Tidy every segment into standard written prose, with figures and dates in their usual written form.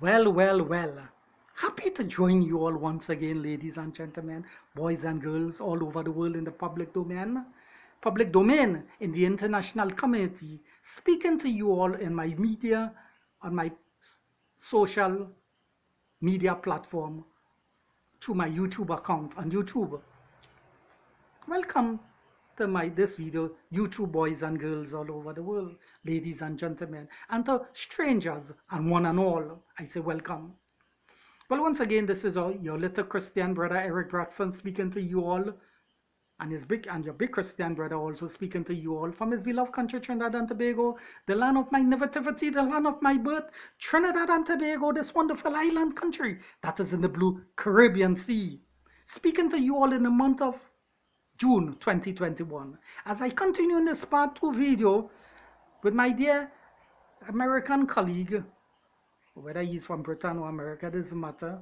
Well, well, well. Happy to join you all once again, ladies and gentlemen, boys and girls all over the world in the public domain in the international community, speaking to you all in my media, on my social media platform, through my YouTube account on YouTube. Welcome to this video, YouTube boys and girls all over the world, ladies and gentlemen, and to strangers and one and all, I say welcome. Well, once again, this is your little Christian brother Eric Braxton speaking to you all, and your big Christian brother also speaking to you all from his beloved country, Trinidad and Tobago, the land of my nativity, the land of my birth, Trinidad and Tobago, this wonderful island country that is in the blue Caribbean Sea. Speaking to you all in the month of June 2021. As I continue in this part 2 video with my dear American colleague, whether he's from Britain or America, doesn't matter,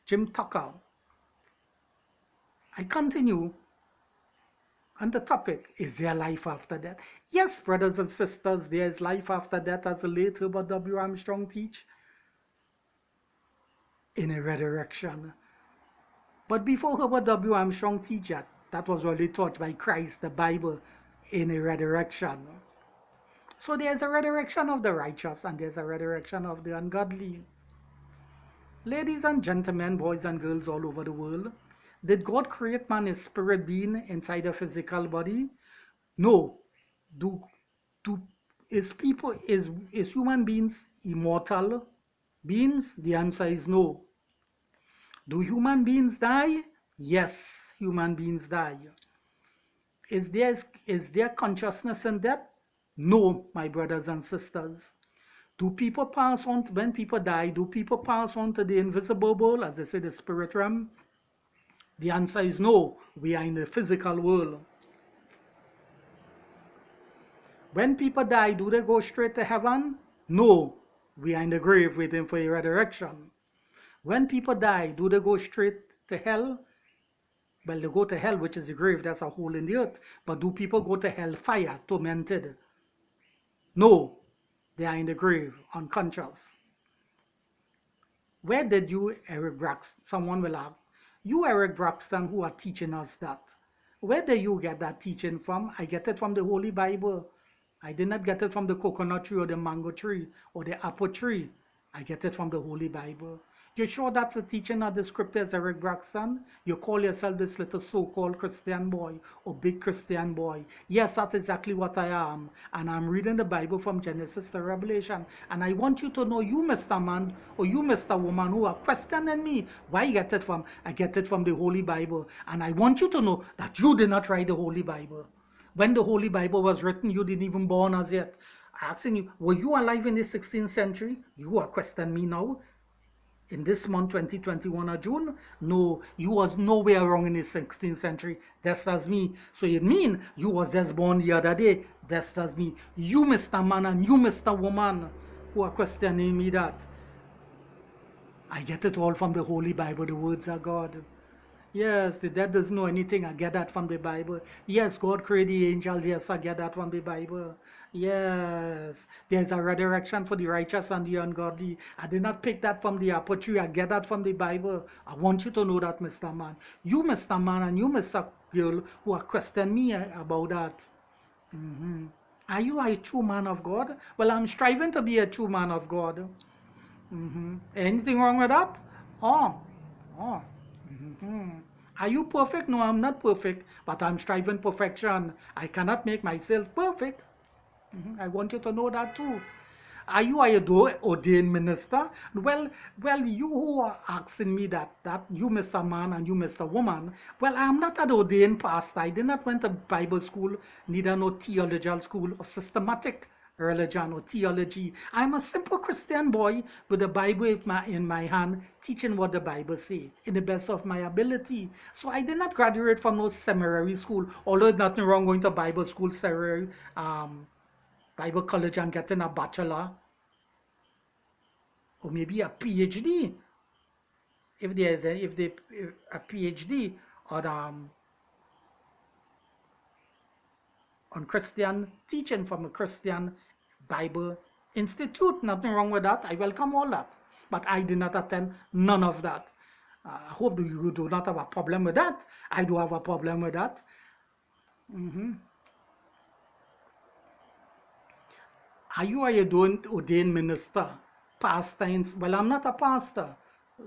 Jim Tucker. I continue on the topic, is there life after death? Yes, brothers and sisters, there is life after death, as the late Herbert W. Armstrong teach, in a resurrection. But before Herbert W. Armstrong teach that was already taught by Christ, the Bible, in a resurrection. So there's a resurrection of the righteous and there's a resurrection of the ungodly. Ladies and gentlemen, boys and girls all over the world, did God create man as spirit being inside a physical body? No. Is human beings immortal beings? The answer is no. Do human beings die? Yes, human beings die. Is there consciousness in death? No, my brothers and sisters. Do people pass on, when people die, do people pass on to the invisible world, as they say, the spirit realm? The answer is no. We are in the physical world. When people die, do they go straight to heaven? No. We are in the grave waiting for a resurrection. When people die, do they go straight to hell? Well, they go to hell, which is the grave, that's a hole in the earth. But do people go to hell fire, tormented? No. They are in the grave, unconscious. Where did you, Eric Braxton, someone will ask, you, Eric Braxton, who are teaching us that, where did you get that teaching from? I get it from the Holy Bible. I did not get it from the coconut tree or the mango tree or the apple tree. I get it from the Holy Bible. You sure that's the teaching of the scriptures, Eric Braxton? You call yourself this little so-called Christian boy or big Christian boy. Yes, that's exactly what I am. And I'm reading the Bible from Genesis to Revelation. And I want you to know, you Mr. Man or you Mr. Woman who are questioning me, where you get it from? I get it from the Holy Bible. And I want you to know that you did not write the Holy Bible. When the Holy Bible was written, you didn't even born as yet. Asking you, were you alive in the 16th century? You are questioning me now. In this month, 2021 of June? No, you was nowhere wrong in the 16th century. That's as me. So it mean you was just born the other day. That's as me. You, Mr. Man, and you, Mr. Woman, who are questioning me that. I get it all from the Holy Bible, the words of God. Yes, the dead doesn't know anything. I get that from the Bible. Yes, God created the angels. Yes, I get that from the Bible. Yes, there's a resurrection for the righteous and the ungodly. I did not pick that from the apple tree. I get that from the Bible. I want you to know that, Mr. Man. You, Mr. Man, and you, Mr. Girl, who are questioning me about that. Are you a true man of God? Well, I'm striving to be a true man of God. Anything wrong with that? Oh. Are you perfect? No, I'm not perfect, but I'm striving perfection. I cannot make myself perfect. I want you to know that too. Are you a ordained minister? Well, you who are asking me that you, Mr. Man, and you, Mr. Woman, well, I'm not an ordained pastor. I did not went to Bible school, neither no theological school or systematic religion or theology. I'm a simple Christian boy with the Bible in my hand, teaching what the Bible say in the best of my ability. So I did not graduate from no seminary school, although nothing wrong going to Bible school, seminary, Bible college and getting a bachelor or maybe a PhD. If there's a PhD on Christian teaching from a Christian Bible Institute, nothing wrong with that. I welcome all that. But I did not attend none of that. I hope you do not have a problem with that. I do have a problem with that. Are you doing ordained minister? Pastimes? Well, I'm not a pastor.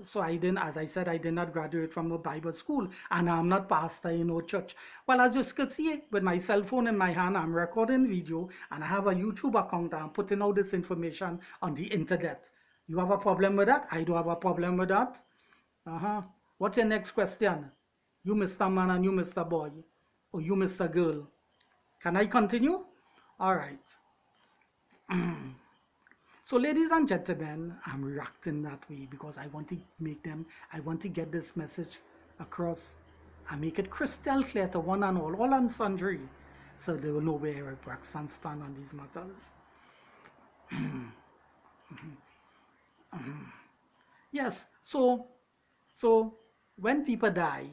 So I didn't, as I said, I did not graduate from a Bible school, and I'm not pastor in no church. Well, as you could see, with my cell phone in my hand, I'm recording video, and I have a YouTube account, and I'm putting out this information on the internet. You have a problem with that? I do have a problem with that. What's your next question? You Mr. Man and you Mr. Boy, or you Mr. Girl. Can I continue? All right. So ladies and gentlemen, I'm reacting that way because I want to get this message across and make it crystal clear to one and all and sundry, so they will know where Eric Braxton stands on these matters. Yes, so when people die,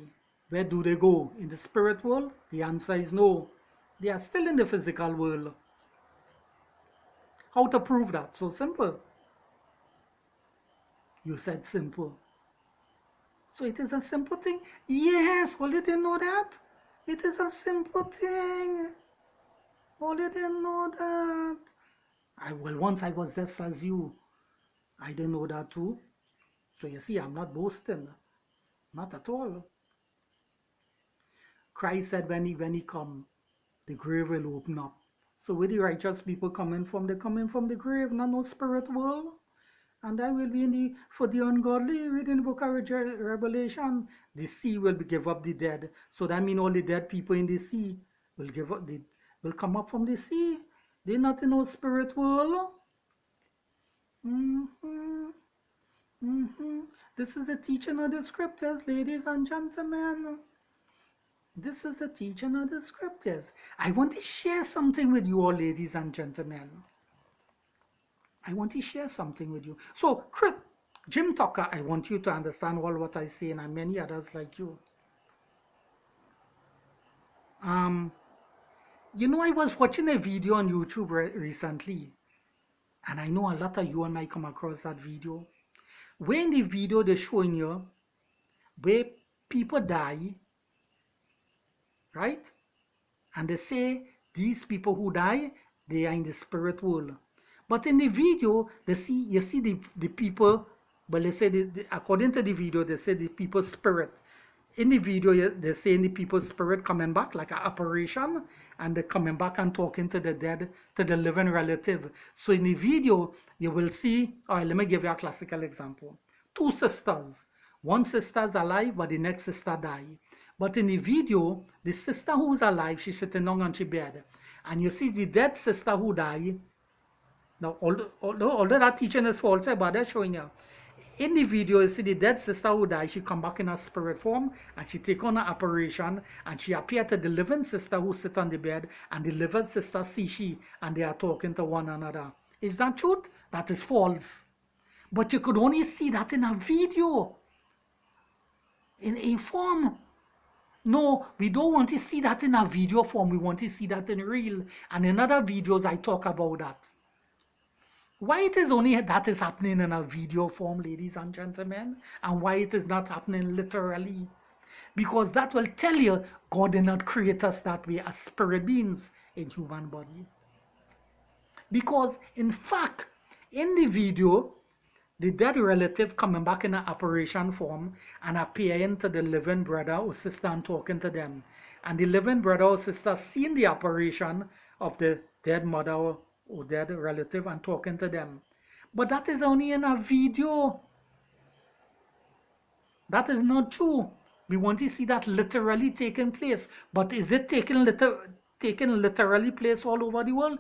where do they go? In the spirit world? The answer is no. They are still in the physical world. How to prove that? So simple. You said simple. So it is a simple thing? Yes, all you didn't know that? It is a simple thing. All you didn't know that? Well, once I was just as you. I didn't know that too. So you see, I'm not boasting. Not at all. Christ said when he come, the grave will open up. So with the righteous people coming from the grave, not no spirit world. And I will be for the ungodly, reading the book of Revelation, the sea will give up the dead. So that means all the dead people in the sea will will come up from the sea. They're not in no spirit world. This is the teaching of the scriptures, ladies and gentlemen. This is the teaching of the scriptures. I want to share something with you all, ladies and gentlemen. I want to share something with you. So, Jim Tucker, I want you to understand all what I say, and many others like you. You know, I was watching a video on YouTube recently, and I know a lot of you might come across that video. Where in the video they're showing you where people die, right? And they say these people who die, they are in the spirit world. But in the video, you see the people, but they say, according to the video, they say the people's spirit. In the video, they say the people's spirit coming back like an apparition, and they're coming back and talking to the dead, to the living relative. So in the video, you will see, all right, let me give you a classical example. Two sisters. One sister's alive, but the next sister died. But in the video, the sister who's alive, she's sitting down on her bed. And you see the dead sister who died. Now, although that teaching is false, but they're showing you. In the video, you see the dead sister who died, she come back in a spirit form, and she take on an apparition, and she appear to the living sister who sit on the bed, and the living sister see she, and they are talking to one another. Is that truth? That is false. But you could only see that in a video. In a form. No, we don't want to see that in a video form. We want to see that in real. And in other videos, I talk about that. Why it is only that is happening in a video form, ladies and gentlemen, and why it is not happening literally? Because that will tell you God did not create us that way as spirit beings in human body. Because in fact, in the video, the dead relative coming back in an apparition form and appearing to the living brother or sister and talking to them. And the living brother or sister seeing the apparition of the dead mother or dead relative and talking to them. But that is only in a video. That is not true. We want to see that literally taking place. But is it taking literally place all over the world?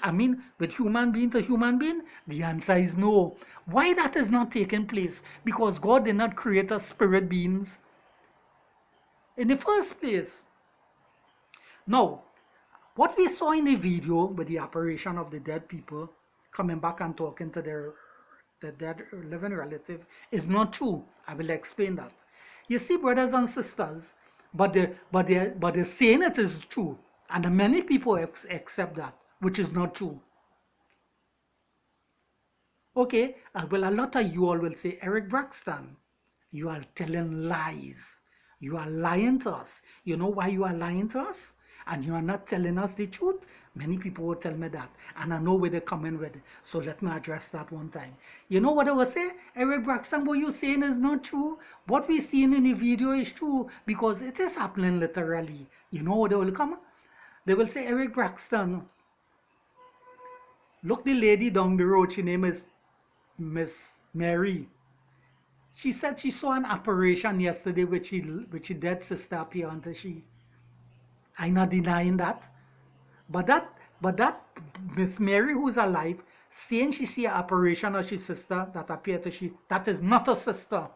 I mean, with human being to human being? The answer is no. Why that is not taking place? Because God did not create us spirit beings in the first place. Now, what we saw in the video with the apparition of the dead people coming back and talking to the dead living relative is not true. I will explain that. You see, brothers and sisters, but they're saying it is true. And many people accept that, which is not true. Okay, well, a lot of you all will say, Eric Braxton, you are telling lies. You are lying to us. You know why you are lying to us? And you are not telling us the truth? Many people will tell me that. And I know where they're coming with it. So let me address that one time. You know what I will say? Eric Braxton, what you're saying is not true. What we're seeing in the video is true because it is happening literally. You know what they will come? They will say, Eric Braxton, look the lady down the road. She name is Miss Mary. She said she saw an apparition yesterday with she dead sister appear unto she. I'm not denying that. But that Miss Mary who's alive, saying she see an apparition of she sister that appear to she, that is not a sister.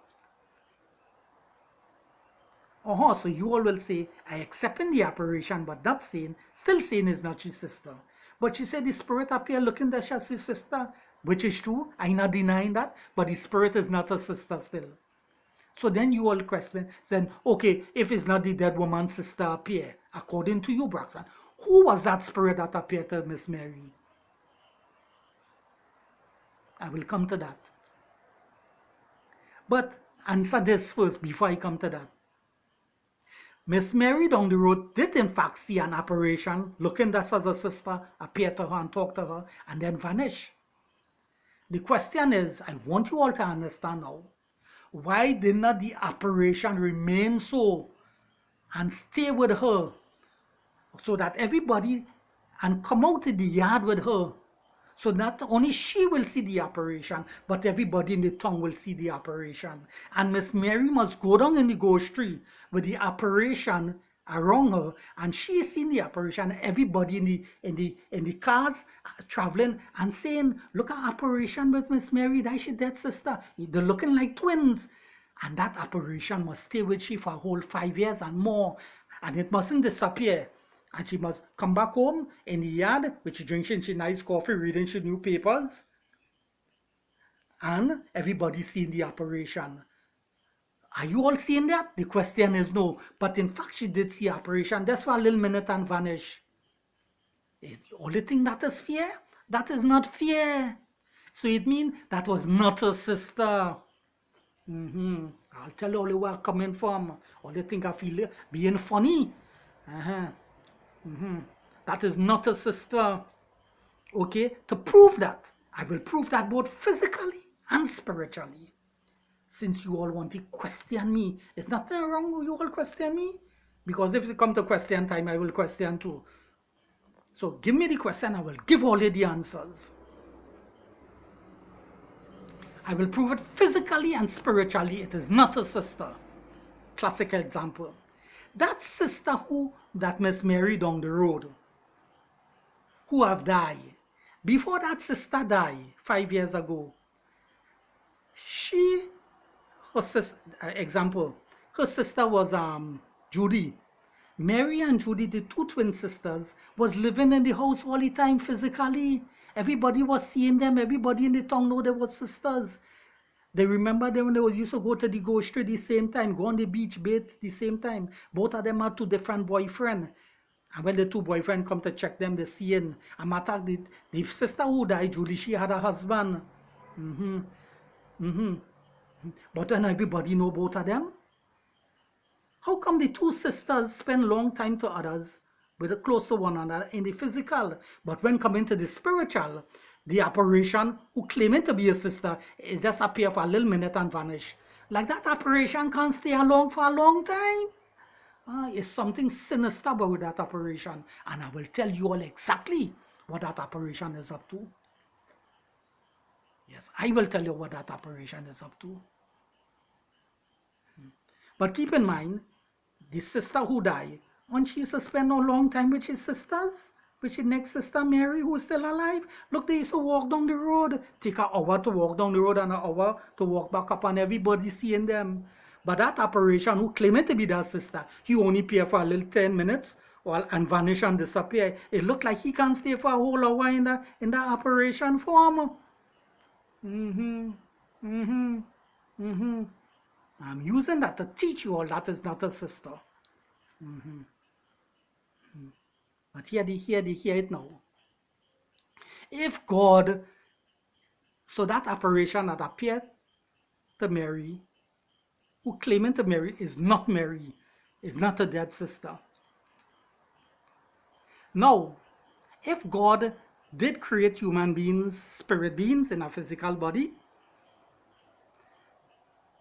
So you all will say, I accept in the apparition, but that saying, still saying is not his sister. But she said the spirit appear looking that she's his sister, which is true. I'm not denying that, but the spirit is not a sister still. So then you all question, then, okay, if it's not the dead woman's sister appear, according to you, Braxton, who was that spirit that appeared to Miss Mary? I will come to that. But answer this first before I come to that. Miss Mary down the road did in fact see an apparition, looking as a sister, appear to her and talk to her, and then vanish. The question is, I want you all to understand now, why did not the apparition remain so and stay with her so that everybody and come out in the yard with her? So not only she will see the apparition, but everybody in the town will see the apparition. And Miss Mary must go down in the ghost tree with the apparition around her, and she's seen the apparition. Everybody in the cars traveling and saying, "Look at apparition with Miss Mary. That's your dead sister. They're looking like twins." And that apparition must stay with she for a whole 5 years and more, and it mustn't disappear. And she must come back home in the yard, which she drinking she nice coffee, reading she new papers, and everybody seeing the apparition. Are you all seeing that? The question is no. But in fact, she did see apparition. That's for a little minute and vanish. The only thing that is fear, that is not fear. So it means that was not her sister. I'll tell you all where I'm coming from. All they think I feel being funny. That is not a sister. Okay, to prove that, I will prove that both physically and spiritually. Since you all want to question me, it's nothing wrong with you all question me. Because if it come to question time, I will question too. So give me the question, I will give all the answers. I will prove it physically and spiritually. It is not a sister. Classic example. That sister that Miss Mary down the road, who have died. Before that sister died 5 years ago, her sister was Judy. Mary and Judy, the two twin sisters, was living in the house all the time physically. Everybody was seeing them. Everybody in the town know they were sisters. They remember them when they used to go to the ghost tree the same time, go on the beach, bathe the same time. Both of them had two different boyfriends. And when the two boyfriends come to check them, they see it. A matter the sister who died, Julie, she had a husband. But then everybody know both of them. How come the two sisters spend long time to others, but close to one another in the physical? But when coming to the spiritual, the apparition who claiming to be a sister is just appear for a little minute and vanish. Like that apparition can't stay along for a long time. It's something sinister about that apparition, and I will tell you all exactly what that apparition is up to. Yes, I will tell you what that apparition is up to. But keep in mind, the sister who died, when she used to spend a long time with his sisters, with his next sister Mary, who is still alive. Look, they used to walk down the road, take an hour to walk down the road and an hour to walk back up, and everybody seeing them. But that apparition who claimed to be that sister, he only appear for a little 10 minutes and vanish and disappear. It looked like he can't stay for a whole hour in the apparition form. I'm using that to teach you all that is not a sister. But hear it now. If God So that apparition that appeared to Mary, who claiming to Mary, is not Mary, is not a dead sister. Now, if God did create human beings, spirit beings in a physical body,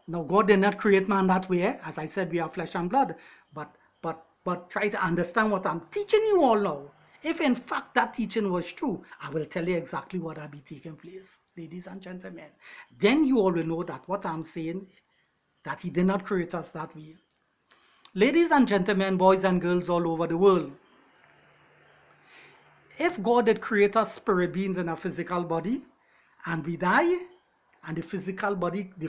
now God did not create man that way. As I said, we are flesh and blood. But try to understand what I'm teaching you all now. If in fact that teaching was true, I will tell you exactly what will be taking place, ladies and gentlemen. Then you all will know that what I'm saying, that he did not create us that way. Ladies and gentlemen, boys and girls all over the world, if God did create us spirit beings in a physical body, and we die, and the physical body, the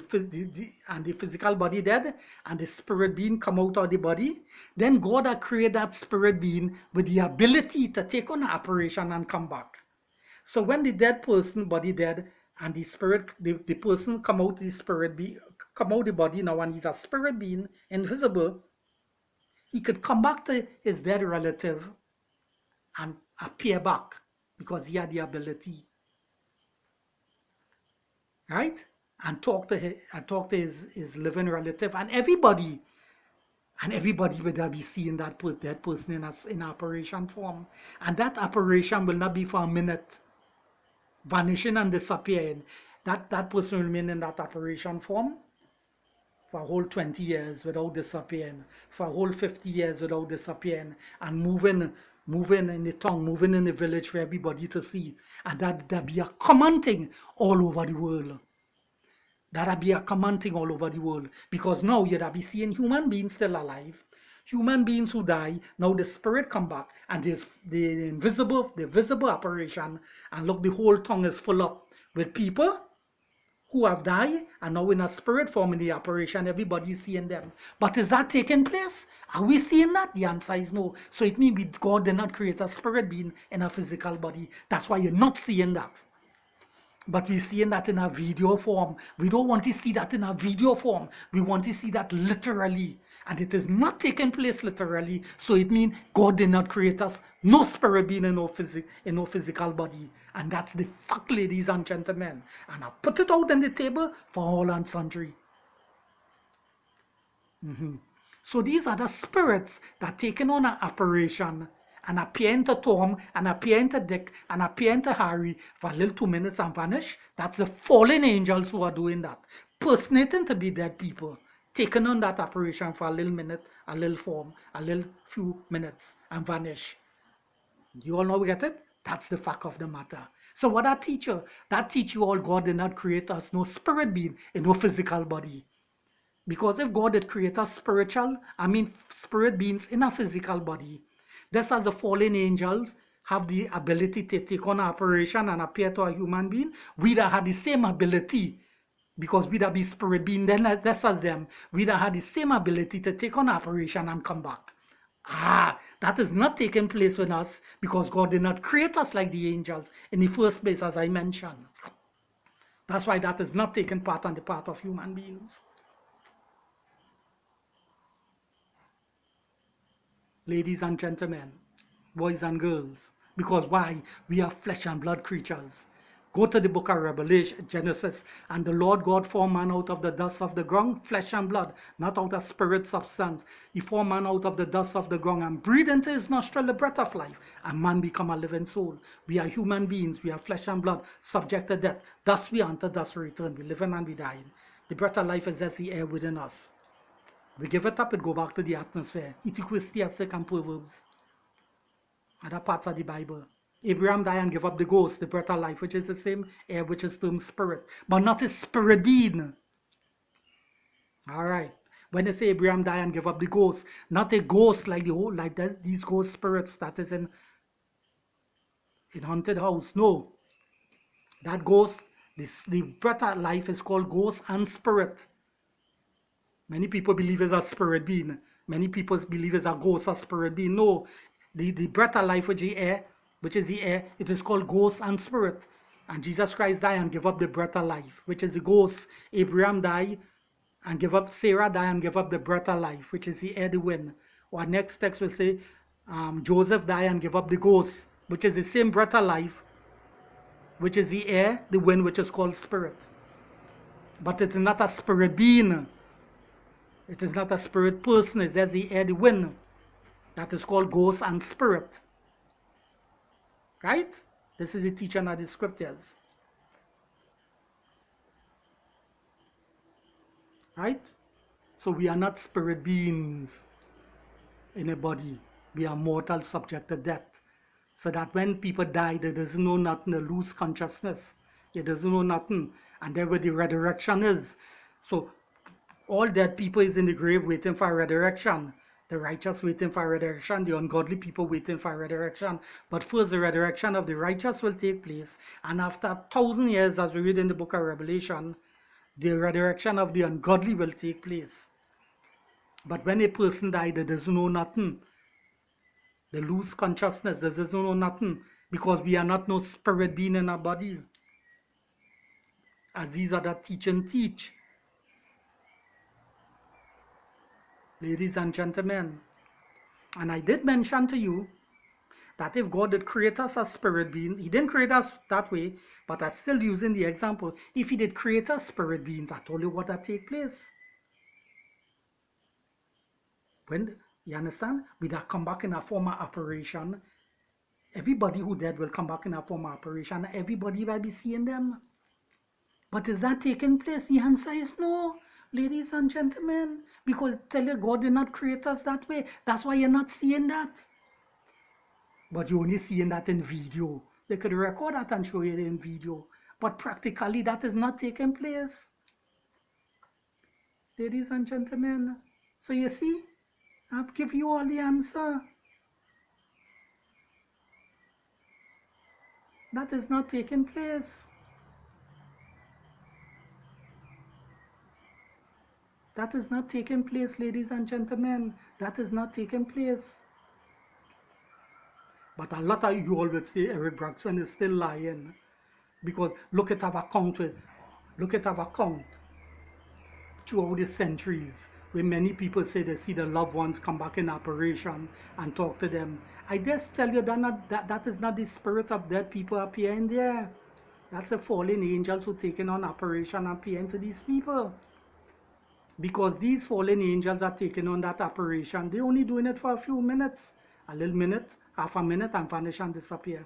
physical body dead, and the spirit being come out of the body, then God had created that spirit being with the ability to take on an apparition and come back. So when the dead person body dead, and the spirit, the person come out, the spirit be come out the body now, and he's a spirit being, invisible, he could come back to his dead relative and appear back because he had the ability. Right? And talk to his living relative, and everybody will be seeing that dead person in apparition form. And that apparition will not be for a minute, vanishing and disappearing. That person will remain in that apparition form for a whole 20 years without disappearing, for a whole 50 years without disappearing, and moving in the town, moving in the village for everybody to see. And that be a common thing all over the world. That'll be a common thing all over the world. Because now you'll be seeing human beings still alive, human beings who die, now the spirit come back, and there's the visible apparition, and look, the whole tongue is full up with people who have died, and now in a spirit form in the apparition, everybody's seeing them. But is that taking place? Are we seeing that? The answer is no. So it means God did not create a spirit being in a physical body. That's why you're not seeing that. But we're seeing that in a video form. We don't want to see that in a video form. We want to see that literally. And it is not taking place literally. So it means God did not create us, no spirit being in no physical body. And that's the fact, ladies and gentlemen. And I put it out on the table for all and sundry. So these are the spirits that taken on an apparition and appear to Tom, and appear to Dick, and appear to Harry for a little 2 minutes and vanish. That's the fallen angels who are doing that. Personating to be dead people. Taking on that apparition for a little minute, a little form, a little few minutes, and vanish. Do you all know we get it? That's the fact of the matter. So what that teach you all, God did not create us no spirit being in no physical body. Because if God had created us spirit beings in a physical body, just as the fallen angels have the ability to take on an apparition and appear to a human being, we'd have had the same ability, because we'd have be spirit being then just as them. We'd have had the same ability to take on an apparition and come back. That is not taking place with us, because God did not create us like the angels in the first place, as I mentioned. That's why that is not taking part on the part of human beings. Ladies and gentlemen, boys and girls, because why? We are flesh and blood creatures. Go to the book of Revelation, Genesis, and the Lord God formed man out of the dust of the ground, flesh and blood, not out of spirit substance. He formed man out of the dust of the ground and breathed into his nostril the breath of life, and man become a living soul. We are human beings, we are flesh and blood, subject to death. Thus we enter, thus we return. We living and we dying. The breath of life is as the air within us. We give it up, it go back to the atmosphere. Ecclesiastic and Proverbs. Other parts of the Bible. Abraham died and gave up the ghost, the breath of life, which is the same air which is termed spirit, but not a spirit being. Alright. When they say Abraham died and gave up the ghost, not a ghost like these ghost spirits that is in haunted house. No. That ghost, the breath of life is called ghost and spirit. Many people believe it's a spirit being. Many people believe it's a ghost or spirit being. No, the breath of life, which is the air, it is called ghost and spirit. And Jesus Christ died and gave up the breath of life, which is the ghost. Abraham died and gave up, Sarah died and gave up the breath of life, which is the air, the wind. Our next text will say, Joseph died and gave up the ghost, which is the same breath of life, which is the air, the wind, which is called spirit. But it is not a spirit being. It is not a spirit person. It's just the air, the wind. That is called ghost and spirit. Right? This is the teaching of the scriptures. Right? So we are not spirit beings in a body. We are mortal, subject to death. So that when people die, they doesn't know nothing, they lose consciousness. They doesn't know nothing. And then where the resurrection is. So all dead people is in the grave waiting for resurrection. The righteous waiting for resurrection, the ungodly people waiting for resurrection. But first the resurrection of the righteous will take place. And after 1,000 years, as we read in the book of Revelation, the resurrection of the ungodly will take place. But when a person dies, they doesn't know nothing. They lose consciousness. They doesn't know nothing. Because we are not no spirit being in our body. As these other teaching teach. Ladies and gentlemen, and I did mention to you that if God did create us as spirit beings, He didn't create us that way, but I'm still using the example. If He did create us spirit beings, I told you what that take place. When, you understand? We that come back in a form of operation. Everybody who dead will come back in a form of operation. Everybody will be seeing them. But is that taking place? The answer is no. Ladies and gentlemen, because tell you God did not create us that way. That's why you're not seeing that. But you're only seeing that in video. They could record that and show you in video. But practically that is not taking place. Ladies and gentlemen, so you see, I've given you all the answer. That is not taking place. That is not taking place, ladies and gentlemen. That is not taking place. But a lot of you all would say Eric Braxton is still lying. Because look at our account. Look at our account. Throughout the centuries, where many people say they see the loved ones come back in operation and talk to them. I just tell you that is not the spirit of dead people appearing there. That's the fallen angels who taking on operation and appearing to these people. Because these fallen angels are taking on that operation. They're only doing it for a few minutes. A little minute, half a minute, and vanish and disappear.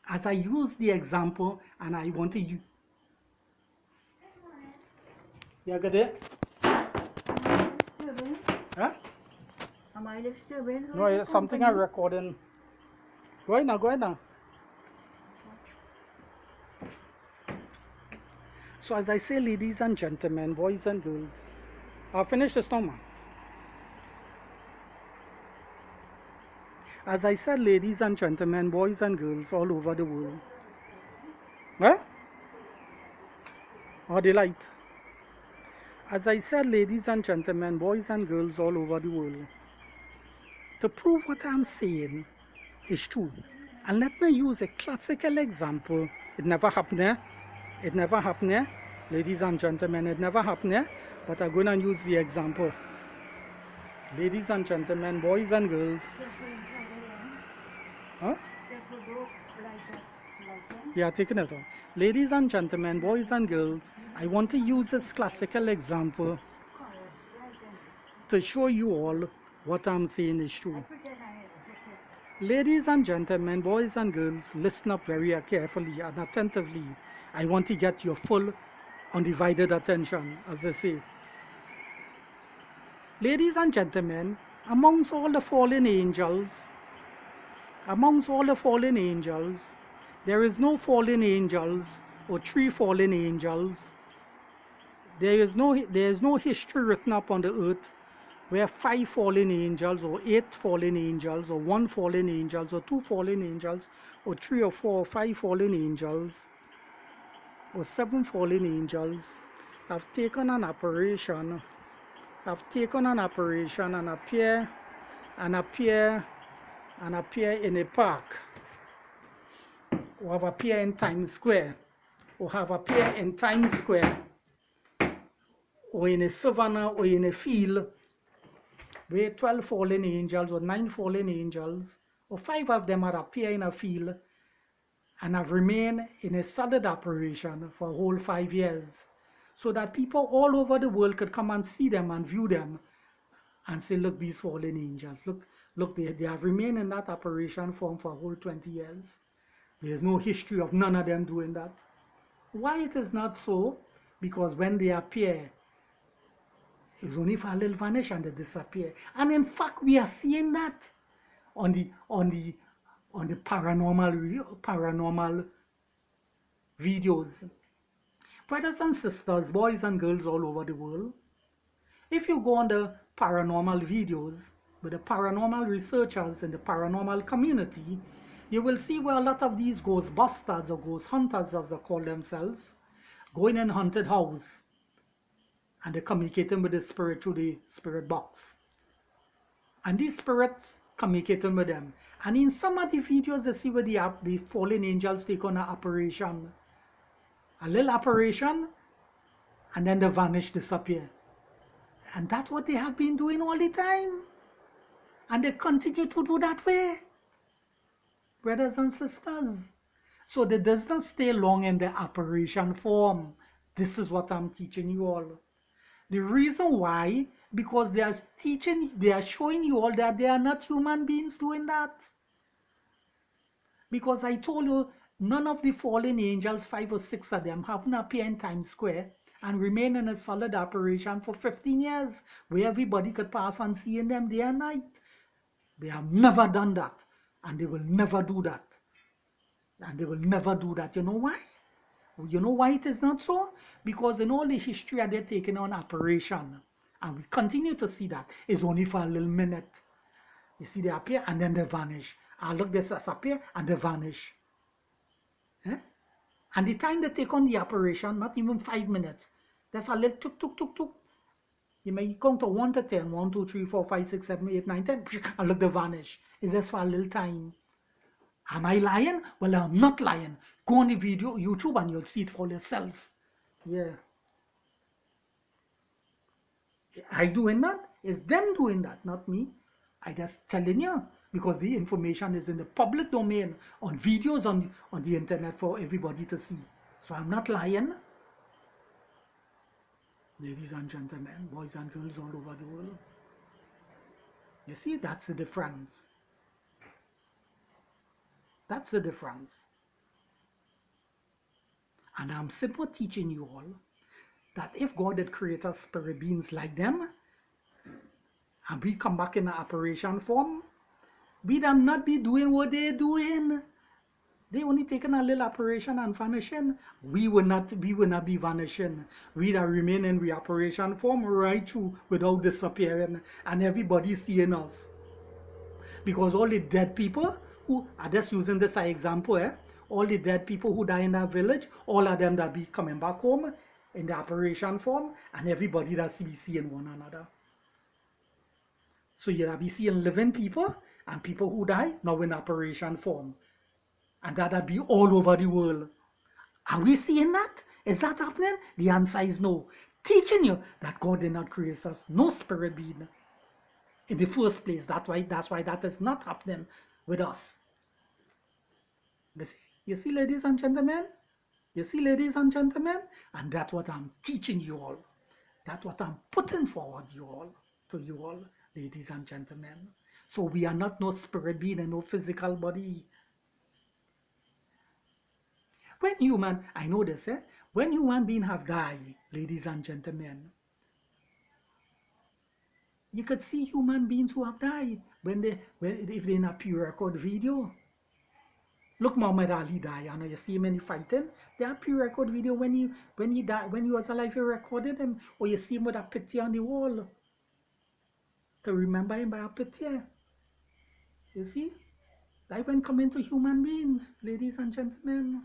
As I use the example, and I want to use... You got it? Huh? Am I disturbing? No, it's something I'm recording. Go ahead now, go ahead now. So as I say, ladies and gentlemen, boys and girls, I'll finish this now, man. As I said, ladies and gentlemen, boys and girls all over the world. Huh? Or the light. As I said, ladies and gentlemen, boys and girls all over the world. To prove what I'm saying is true. And let me use a classical example. It never happened there. It never happened there. Ladies and gentlemen, it never happened there. But I'm going to use the example. Ladies and gentlemen, boys and girls. Huh? Yeah, taking it on. Ladies and gentlemen, boys and girls, I want to use this classical example to show you all what I'm saying is true. Ladies and gentlemen, boys and girls, listen up very carefully and attentively. I want to get your full, undivided attention, as they say. Ladies and gentlemen, amongst all the fallen angels, there is no fallen angels or 3 fallen angels. There is no history written up on the earth where 5 fallen angels or 8 fallen angels or 1 fallen angels or 2 fallen angels or 3 or 4 or 5 fallen angels or 7 fallen angels have taken an operation and appear in a park, or have appeared in Times Square, or have appeared in Times Square, or in a savannah, or in a field, where 12 fallen angels, or 9 fallen angels, or 5 of them are appear in a field, and have remained in a solid operation for a whole 5 years, so that people all over the world could come and see them and view them and say, look, these fallen angels, look, they have remained in that operation form for a whole 20 years. There's no history of none of them doing that. Why it is not so? Because when they appear, it's only for a little vanish and they disappear. And in fact, we are seeing that on the paranormal videos. Brothers and sisters, boys and girls all over the world, if you go on the paranormal videos with the paranormal researchers in the paranormal community, you will see where a lot of these ghostbusters or ghost hunters, as they call themselves, going in haunted house and they're communicating with the spirit through the spirit box. And these spirits communicating with them. And in some of the videos, you see where the fallen angels take on an operation. A little operation, and then they vanish, disappear. And that's what they have been doing all the time. And they continue to do that way. Brothers and sisters. So they does not stay long in the operation form. This is what I'm teaching you all. The reason why, because they are showing you all that they are not human beings doing that. Because I told you, none of the fallen angels, 5 or 6 of them, haven't appeared in Times Square and remain in a solid operation for 15 years, where everybody could pass and see in them day and night. They have never done that, and they will never do that. And they will never do that. You know why? You know why it is not so? Because in all the history they're taking on operation, and we continue to see that, is only for a little minute. You see, they appear and then they vanish. And look, they appear and they vanish. Eh? And the time they take on the operation, not even 5 minutes. There's a little tuk tuk tuk tuk. You may count to 1 to 10, 1, 2, 3, 4, 5, 6, 7, 8, 9, 10, and look, they vanish. It's just for a little time. Am I lying? Well, I'm not lying. Go on the video, YouTube, and you'll see it for yourself. Yeah. I doing that? It's them doing that, not me. I just telling you, because the information is in the public domain, on videos on the internet for everybody to see. So I'm not lying. Ladies and gentlemen, boys and girls all over the world. You see, that's the difference. That's the difference. And I'm simply teaching you all that if God had created spirit beings like them, and we come back in an operation form, we'd not be doing what they're doing. They only taking a little operation and vanishing. We will not be vanishing. We'd remain in the operation form right through without disappearing, and everybody seeing us. Because all the dead people who are just using this as example, all the dead people who die in that village, all of them that be coming back home in the operation form, and everybody that be seeing one another. So you'll be seeing living people and people who die now in operation form. And that'll be all over the world. Are we seeing that? Is that happening? The answer is no. Teaching you that God did not create us, no spirit being in the first place. That's why that is not happening with us. You see, ladies and gentlemen? You see, ladies and gentlemen? And that's what I'm teaching you all. That's what I'm putting forward to you all, ladies and gentlemen. So we are not no spirit being and no physical body. When human, I know this, when human beings have died, ladies and gentlemen, you could see human beings who have died if they're in a pre-record video. Look, Muhammad Ali died. I know you see him in the fighting. There are pre-record video when he died, when he was alive, you recorded him, or you see him with a picture on the wall to remember him by a picture. You see, like when coming to human beings, ladies and gentlemen.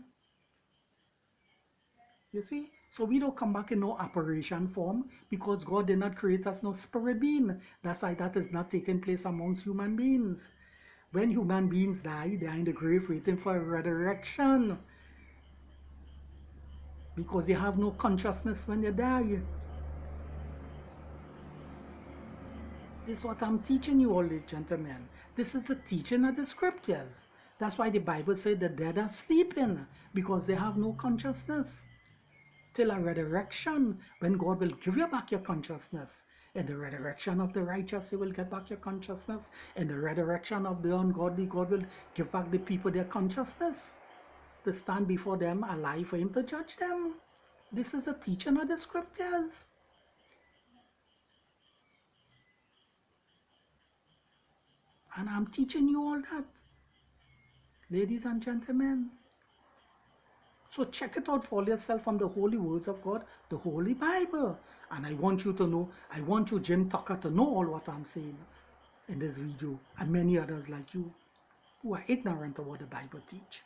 You see, so we don't come back in no operation form because God did not create us no spirit being. That's why that is not taking place amongst human beings. When human beings die, they are in the grave waiting for a resurrection. Because they have no consciousness when they die. This is what I'm teaching you all, gentlemen. This is the teaching of the scriptures. That's why the Bible said the dead are sleeping, because they have no consciousness. Till a resurrection, when God will give you back your consciousness. In the resurrection of the righteous, He will get back your consciousness. In the resurrection of the ungodly, God will give back the people their consciousness, to stand before them alive for Him to judge them. This is a teaching of the scriptures. And I'm teaching you all that, ladies and gentlemen. So check it out for yourself from the holy words of God, the Holy Bible. And I want you to know, I want you, Jim Tucker, to know all what I'm saying in this video, and many others like you who are ignorant of what the Bible teach.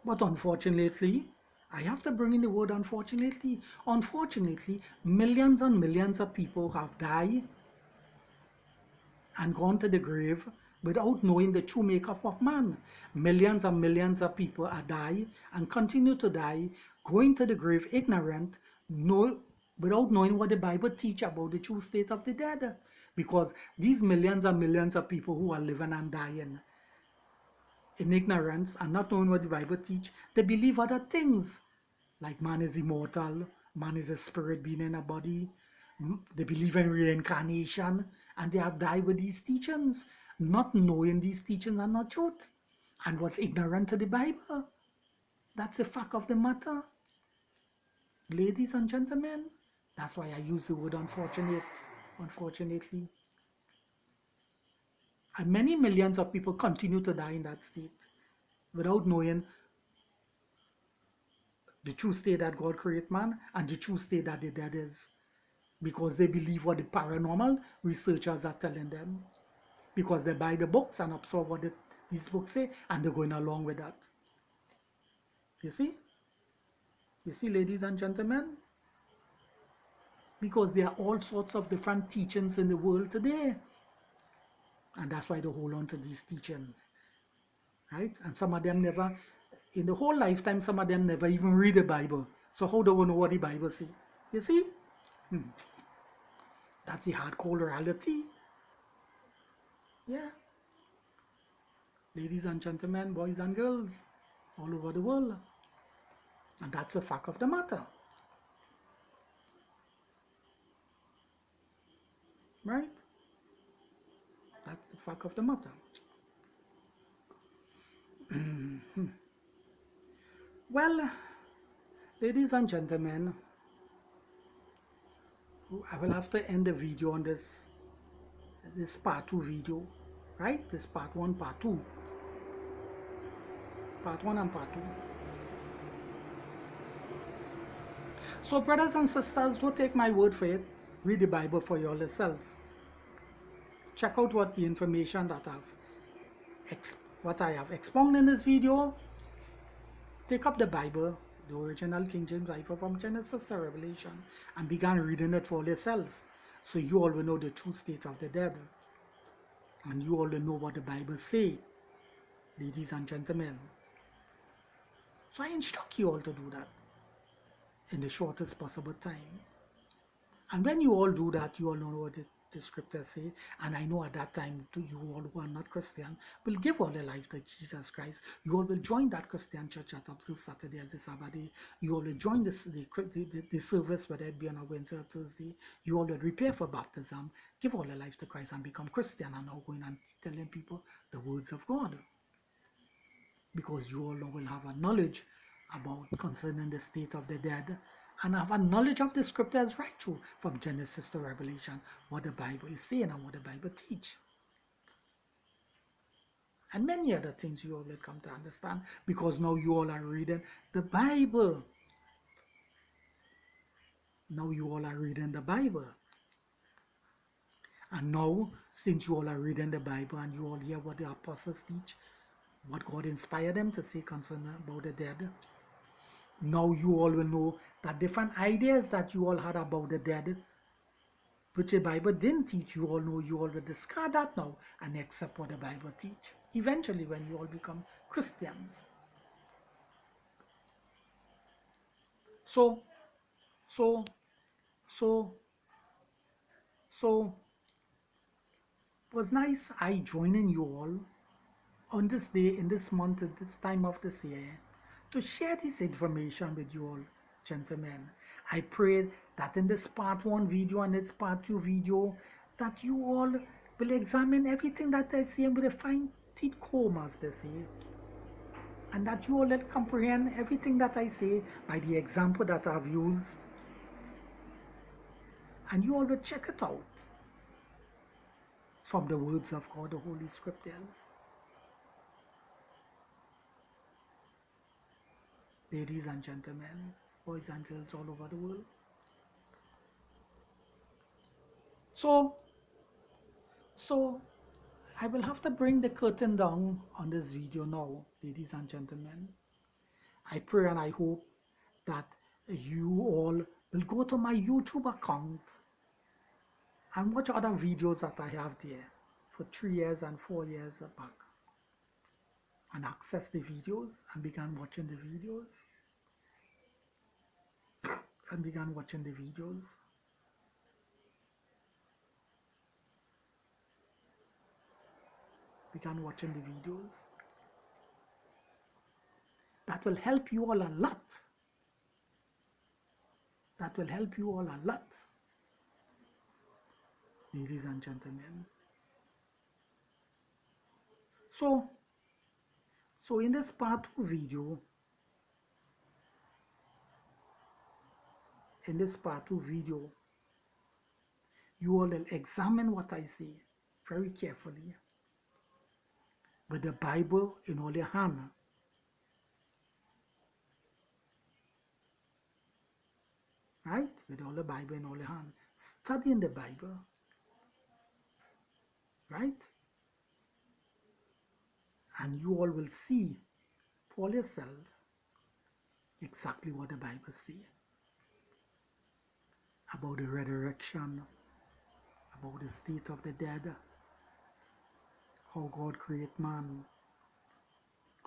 But unfortunately, I have to bring in the word unfortunately. Unfortunately, millions and millions of people have died and gone to the grave without knowing the true makeup of man. Millions and millions of people are die and continue to die, going to the grave ignorant, without knowing what the Bible teach about the true state of the dead. Because these millions and millions of people who are living and dying in ignorance and not knowing what the Bible teach, they believe other things, like man is immortal, man is a spirit being in a body. They believe in reincarnation, and they have died with these teachings, not knowing these teachings are not truth, and was ignorant to the Bible. That's the fact of the matter, ladies and gentlemen. That's why I use the word unfortunately. And many millions of people continue to die in that state without knowing the true state that God created man and the true state that the dead is, because they believe what the paranormal researchers are telling them, because they buy the books and absorb what these books say, and they're going along with that. You see, ladies and gentlemen, because there are all sorts of different teachings in the world today, and that's why they hold on to these teachings, right? And some of them never, in the whole lifetime, some of them never even read the Bible. So how do we know what the Bible says? You see? That's the hardcore reality. Yeah. Ladies and gentlemen, boys and girls, all over the world. And that's the fact of the matter. Right? That's the fact of the matter. Well, ladies and gentlemen, I will have to end the video on this part 2 video, right? This part 1, part 2. Part 1 and part 2. So brothers and sisters, don't take my word for it. Read the Bible for yourself. Check out what the information that I have expounded in this video. Take up the Bible, the original King James Bible from Genesis to Revelation, and begin reading it for yourself, so you all will know the true state of the dead, and you all will know what the Bible says, ladies and gentlemen. So I instruct you all to do that in the shortest possible time. And when you all do that, you all know what the scriptures say. And I know at that time, you all who are not Christian will give all your life to Jesus Christ. You all will join that Christian church that observes Saturday as a Sabbath day. You all will join the service, whether it be on a Wednesday or Thursday. You all will prepare for baptism, give all your life to Christ, and become Christian, and now going and telling people the words of God. Because you all will have a knowledge about concerning the state of the dead, and have a knowledge of the scriptures right through from Genesis to Revelation, what the Bible is saying and what the Bible teach. And many other things you all will come to understand, because now you all are reading the Bible. Now you all are reading the Bible. And now, since you all are reading the Bible and you all hear what the apostles teach, what God inspired them to say concerning about the dead, now you all will know that different ideas that you all had about the dead, which the Bible didn't teach, you all know, you all will discard that now and accept what the Bible teach. Eventually, when you all become Christians. So It was nice I joining you all on this day, in this month, at this time of this year, to share this information with you all, gentlemen. I pray that in this part 1 video and its part 2 video, that you all will examine everything that I say with a fine teeth comb, as they say, and that you all will comprehend everything that I say by the example that I've used, and you all will check it out from the words of God, the Holy Scriptures. Ladies and gentlemen, boys and girls all over the world. So I will have to bring the curtain down on this video now, ladies and gentlemen. I pray and I hope that you all will go to my YouTube account and watch other videos that I have there for 3 years and 4 years back, and access the videos and began watching the videos. Began watching the videos. That will help you all a lot. That will help you all a lot, ladies and gentlemen. So in this part 2 video, you all will examine what I say very carefully with the Bible in all your hand. Right? With all the Bible in all your hand. Studying the Bible. Right? And you all will see for yourself exactly what the Bible says about the resurrection, about the state of the dead, how God created man,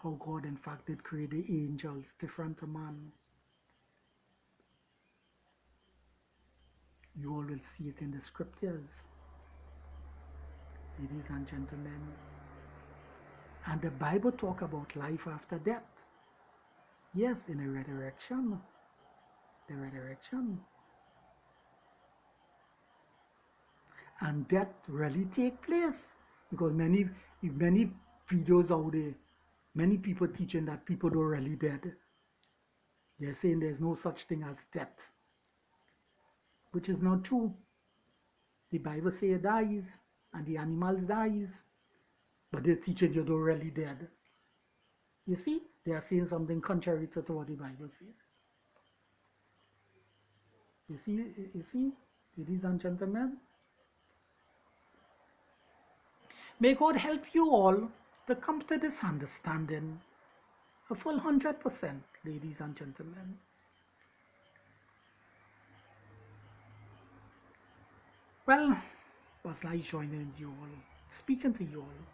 how God in fact did create the angels different to man. You all will see it in the scriptures, ladies and gentlemen. And the Bible talk about life after death. Yes, in the resurrection. The resurrection. And death really take place. Because many videos out there, many people teaching that people don't really dead. They're saying there's no such thing as death, which is not true. The Bible says it dies, and the animals dies, but they're teaching you don't really dead. You see, they are saying something contrary to what the Bible says. You see, ladies and gentlemen. May God help you all to come to this understanding, a full 100%, ladies and gentlemen. Well, it was nice joining you all, speaking to you all,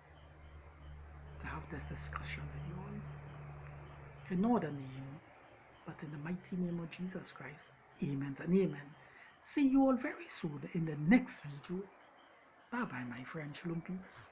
to have this discussion with you all. In no other name, but in the mighty name of Jesus Christ. Amen and amen. See you all very soon in the next video. Bye bye, my friend. Shalom, peace.